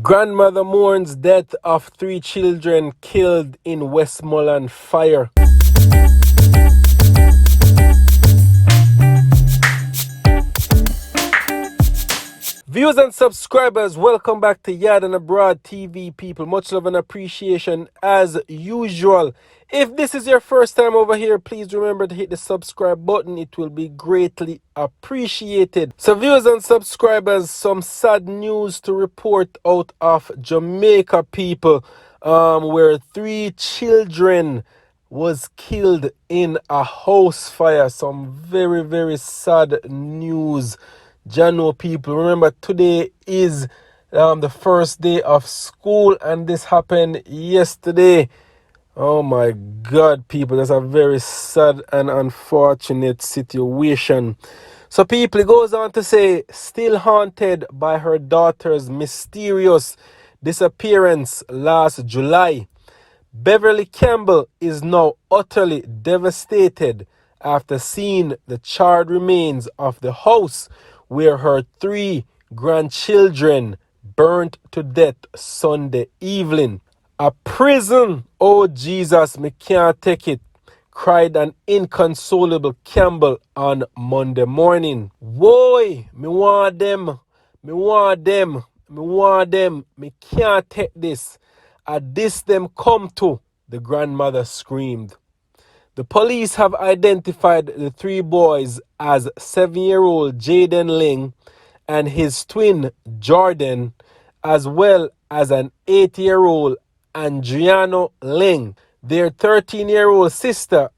Grandmother mourns death of 3 children killed in Westmoreland fire. Viewers and subscribers, welcome back to YaadAndAbroadTV, people. Much love and appreciation as usual. If this is your first time over here, please remember to hit the subscribe button. It will be greatly appreciated. So viewers and subscribers, some sad news to report out of Jamaica, people, where 3 children was killed in a house fire. Some very, very sad news. Jano, people, remember today is the first day of school and this happened yesterday. Oh my God, people, that's a very sad and unfortunate situation. So people, it goes on to say, still haunted by her daughter's mysterious disappearance last July. Beverly Campbell is now utterly devastated after seeing the charred remains of the house where her 3 grandchildren burnt to death Sunday evening. A prison, oh Jesus, me can't take it, cried an inconsolable Campbell on Monday morning. Boy, me want them, me can't take this. At this them come to, the grandmother screamed. The police have identified the 3 boys as 7-year-old Jaden Ling and his twin Jordan, as well as an 8-year-old Adriano Ling. Their 13-year-old sister,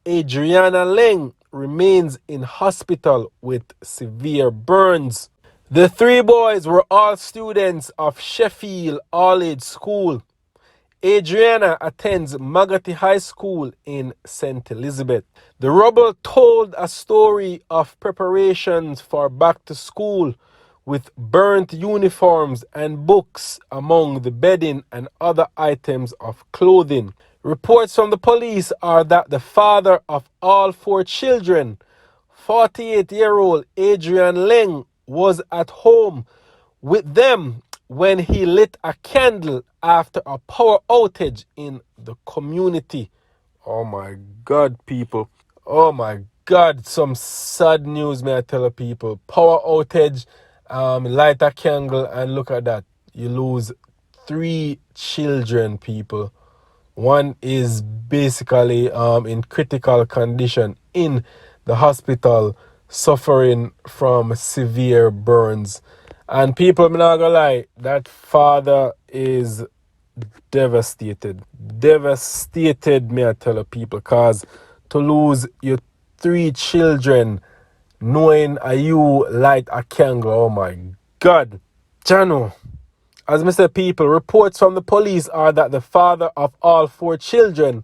Adriana Ling, remains in hospital with severe burns. The 3 boys were all students of Sheffield All-Age School. Adriana attends Magati High School in St. Elizabeth. The rebel told a story of preparations for back to school with burnt uniforms and books among the bedding and other items of clothing. Reports from the police are that the father of all 4 children, 48-year-old Adrian Ling, was at home with them when he lit a candle after a power outage in the community. Oh my God, people. Oh my God, some sad news, may I tell you, people. Power outage, light a candle, and look at that. You lose 3 children, people. One is basically in critical condition in the hospital, suffering from severe burns. And people, I'm not gonna lie, that father is devastated. Devastated, may I tell you, people, because to lose your 3 children, knowing you light a candle, oh my God. Jano, as I said, people, reports from the police are that the father of all 4 children,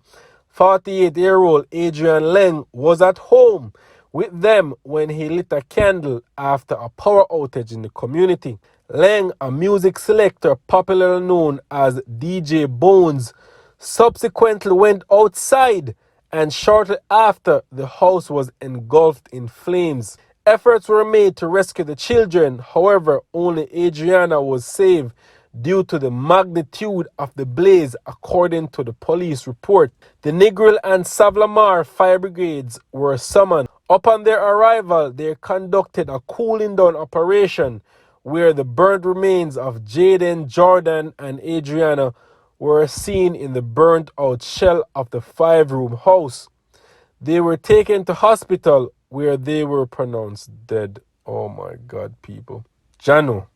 48-year-old Adrian Ling, was at home with them when he lit a candle after a power outage in the community. Ling, a music selector popularly known as DJ Bones, subsequently went outside and shortly after the house was engulfed in flames. Efforts were made to rescue the children, however, only Adriana was saved due to the magnitude of the blaze, according to the police report. The Negril and Savlamar fire brigades were summoned. Upon their arrival, they conducted a cooling down operation where the burnt remains of Jaden, Jordan, and Adriana were seen in the burnt out shell of the 5-room house. They were taken to hospital where they were pronounced dead. Oh my God, people. Jano.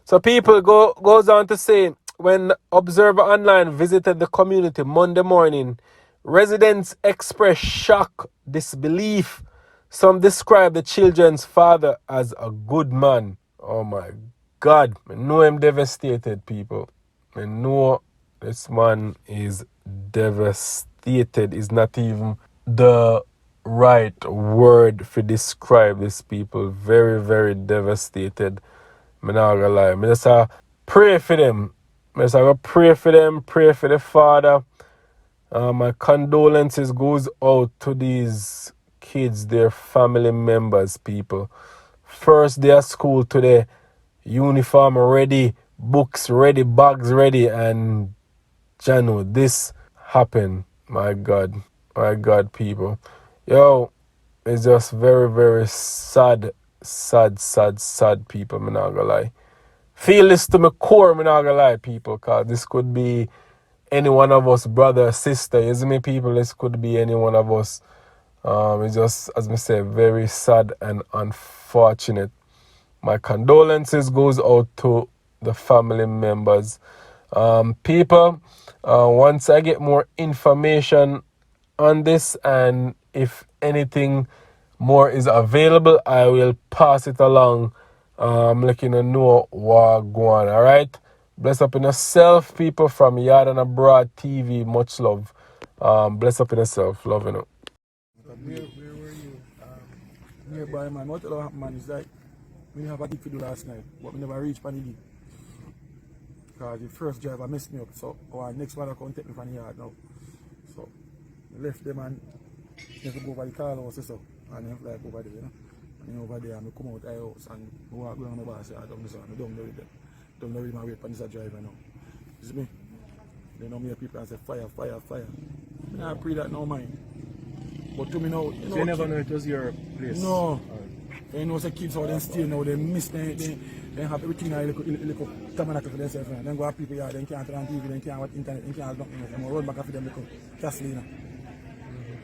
So people goes on to say, when Observer Online visited the community Monday morning, residents expressed shock, disbelief. Some described the children's father as a good man. Oh my God. I know I'm devastated, people. I know this man is devastated. Is not even the right word to describe this people. Very, very devastated. I'm not gonna lie. I just pray for them. I just pray for them, pray for the father. My condolences goes out to these kids, their family members, people. First day of school today, uniform ready, books ready, bags ready, and Janu, this happened. My God, people. Yo, it's just very, very sad, sad, people, me not gonna lie. Feel this to my core, me not gonna lie, people, cause this could be any one of us, brother, sister, you see me, people, this could be any one of us. It's just, as I say, very sad and unfortunate. My condolences goes out to the family members. People, once I get more information on this and if anything more is available, I will pass it along. Letting you know what going on. All right. Bless up in yourself, people from Yard and Abroad TV. Much love. Bless up in yourself. Love you. Where were you? Nearby, man. What happened, man, is like, we have a gig to do last night, but we never reached Panny gig. Because the first driver messed me up, so our next one come take me from the yard now. So, I left them and they have to go over the car house, so, and they like over there, you know. And then over there, I come out of the house and I walk around my boss, I don't know, I don't know with them. Don't know with my way, Panny driver now. You see me? They know me people and say, fire. I pray that no mind. But to me now, so you never know it was your place? No. You know, the kids how they steal now, they miss, they have everything in a little tabernacle for themselves. Then go have people here, they can't turn on TV, they can't watch internet, they can't have nothing. They run back after them little gasoline.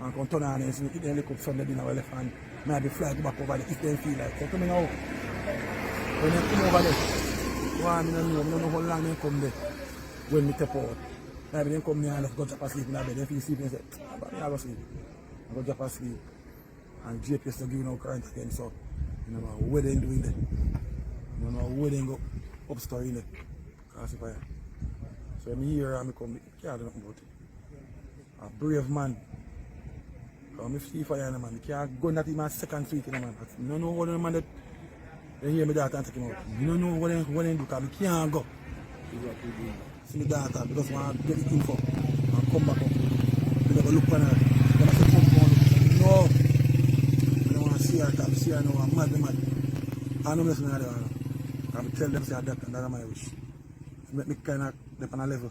And come turn on and see them little Sunday dinner well left and maybe fly back over there if they feel like. So to me now, when they come over there, I don't know how long they come there when we step out. Maybe they come there and let's go drop asleep in the bed, they feel sleep and say, but I go sleep. I go drop asleep. And JPS to give no current again, so you know what they doing there. You know where they go upstairs in there. Classifier. So I'm here and I come, can't do nothing about it. A brave man. Because I see fire in the man. I can't go not in my second feet in the man. I don't know what the man that they hear me daughter and take him out. I don't know what they do because I can't go. See my daughter because I want to get the info and come back up. I never look on her. Then I say, no. I don't want to see her because I see her now. I'm mad. I don't listen to her. I tell them say that and that's my wish. To make me kind of up on a level,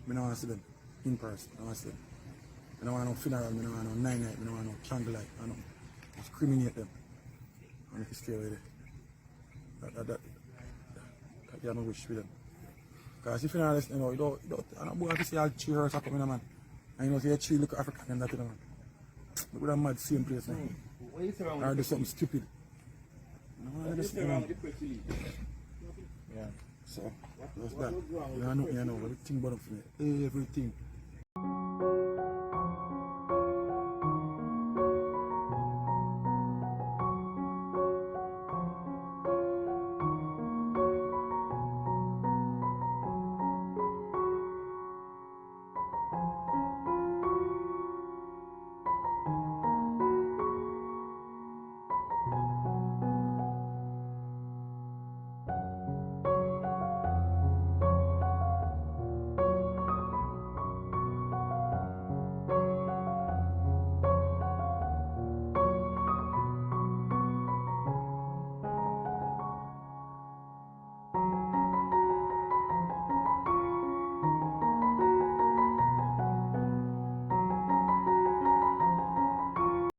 I don't want to see them in person. I don't want to see them. I don't want no funeral, I don't want no night, I don't want no candlelight, I don't discriminate them. And if you stay with it. That's my wish with them. Because if you're not listening, you don't, I don't want to see all three hearts coming, man. And you know, see a tree look African and that, man. Look at that mad same place, man. Or do something stupid. No, yeah. So, that's that. You know, everything about them for me. Everything.